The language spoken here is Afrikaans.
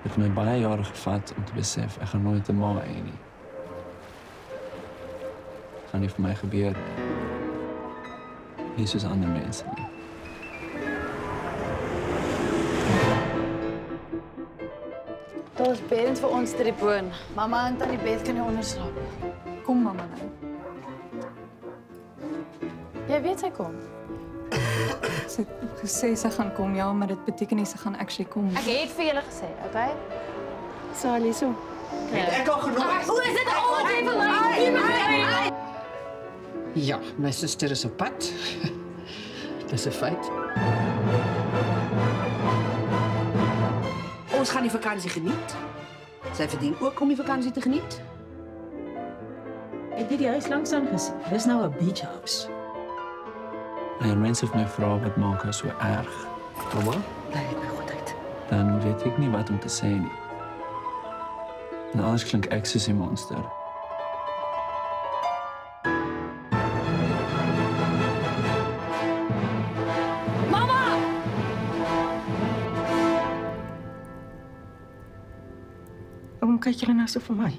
Het my baie jare gevat om te besef ek gaan nooit 'n ma hê nie. Gaan nie vir my gebeur nie. Nie soos ander mense nie. Daar is bedend vir ons te die boon. Mamma en tannie bed kan nie onderslaap. Kom mamma nou. Jy weet sy kom. Sy het gesê sy gaan kom, ja, maar dit beteken nie sy gaan actually kom. Ek het vir julle gesê, okay? Sally so. Ek al genooi. Hoe is dit altyd vir my? Ja, my suster is op pad. Dis 'n feit. Ons gaan die vakansie geniet. Sy verdien ook om die vakansie te geniet. Ek het die huis langs aan gesien. Dis nou 'n beach house. Wanneer mense vir my vra wat maak haar so erg, Mamma? Nee, my godheid. dan weet ek nie wat om te sê nie. En anders klink ek soos 'n monster. Waarom kyk julle nou so vir my?